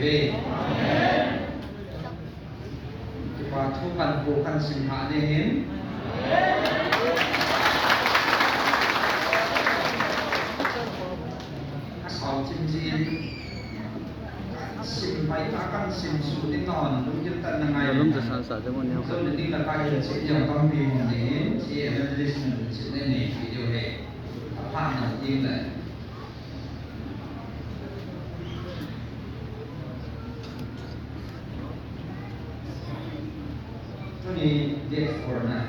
เวที่ว่าทุกกันโกกันสิงหาเห็นสาวจริงๆสิมไปตากันสิมสูที่นอนรู้ยึดตันยังไงส่วนนี้ก็การเสียอย่างต้องมีอย่างนี้เสียเรื่องลิสต์เสียในนี้วิดีโอเหตุผ่านจริงเลยตัวนี้ date 4 นะ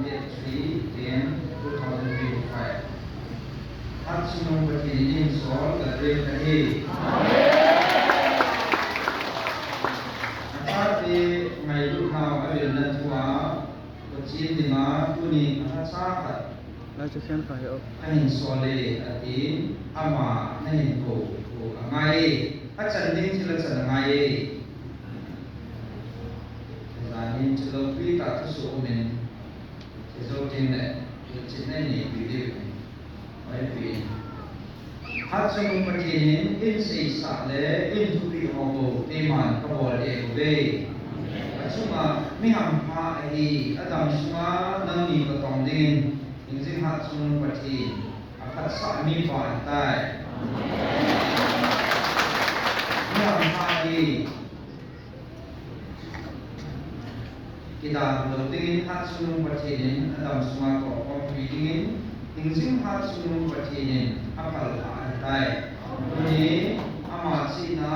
date 3 10/2025อัศนปฏิทินสอนกับเรื่องนี้ถ้าที่ไงลูกเขาเอาเรื่องนั้นทัวร์ก็จีนดีมาตัวนี้ถ้าทราบเราจะเขียนไปเอาให้เห็นโซเลอดีตอามาให้เห็นโกไงถ้าจันดิ้งที่เราจะไงini celopi tak tersumen sesuatu ni cina ni video ni hat semua perjalanan in sisa le in tupi hobo teman kawal ebe semua miham ha ini adam semua nanti ketong din ini hat semua perjalanan akan sami pantai miham ha ini kita bertingin hat sunung percinin adam semua kok bertingin tingsin hat sunung percinin apal tai ini amat sina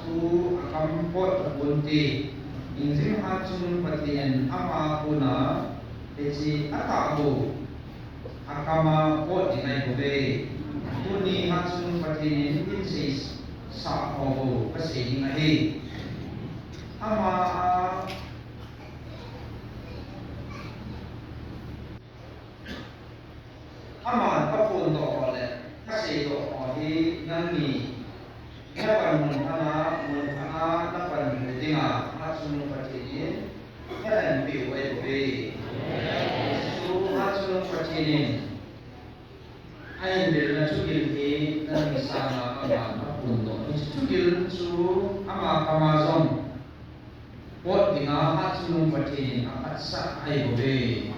tu akam pot bunti tingsin hat sunung percinin ama puna esi atabu akama pot dinai bobe tuni hat sunung percinin insis sa hobo pasini ngahi ama aman apun to ole kasi to odi nangni kapan mun ana napan dinga hasun patini kan bi we su hasun patini ai bil na sugil ki nang sama aman apun to sugil su ama kamazon pot dinga hasun patini apat sa ai we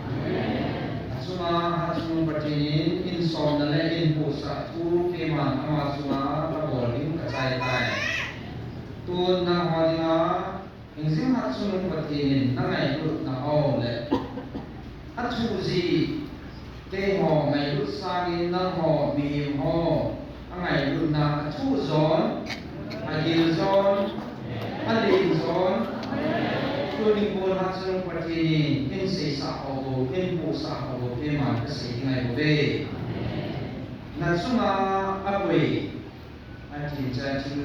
semua hasil pertanyaan insan dan lain pusat tu keman amat semua terboleh kacai tu nak hadiah ingin hasil pertanyaan nangai tu nak oleh hasil zi keho ngai tu sangin nak ho bihim ho nangai tu nak hasil zon agil zon adil zon tuning pun hasil pertanyaan in sisa hobo in pusat hobo keman kasih ngai bobe na suma apoi atin jaju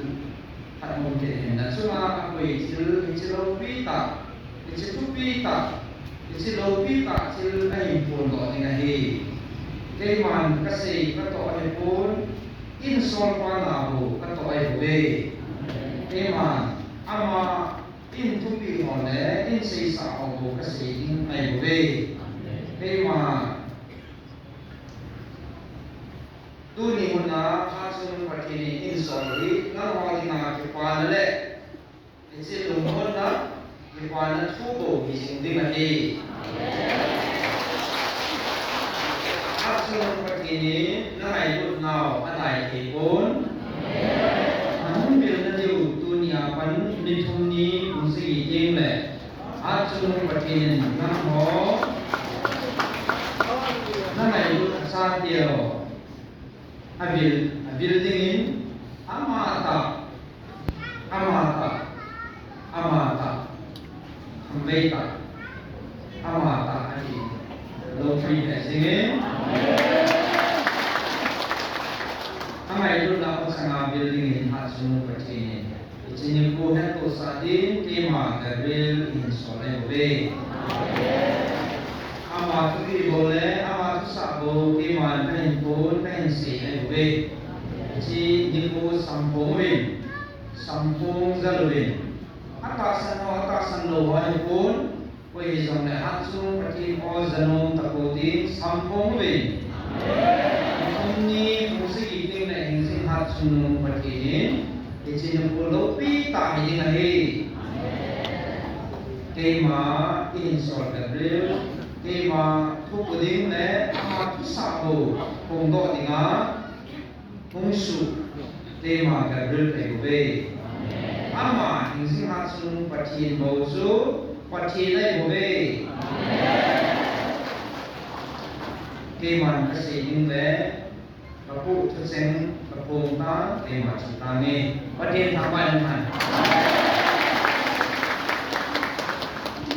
hat mungkin na suma apoi cil pita cil ai pun to ngai keman kasih kato ai pun in sol pana ho kato ai bobe keman ama in tupi hole in sisa hobo kasih ai bobe keman tu ni muna hasil pertini insoli nang wali na kepala le isi lumon na kepala tubo bising di mati hasil pertini nang ayut nau adai kepun namun bila nanti dunia pan dituni usi jeng le hasil pertini nang ho nang ayut saat dia abil dingin amata ambeta amata ani lotri dingin amai itu dapat sangat abil dingin hasil percini ini bukan tu sadin tema gabil insole be ama tu boleh ama tu sabo keman pen pun pen si be si niku sampung zalwin atasan lo hai pun wei jong le hatsu pati o zanong takoti sampung win ni musi ting le hing หัดสุนุปฏิหินอิจินปุโลปีตาหินะเฮเกมาอินสอดกับเร็วเกมาทุกดิ้งและอามาทุสาโบคงโดดิงาคงสุเกมากับเร็วไปกุเบอามาอินสิหัดสุนุปฏิหินโบสุปฏิได้กุเบเกมันกษยิงและกระปุกทุเซงกระโปงตาเกมาจิตาเงประเทศทางบ้านนั้น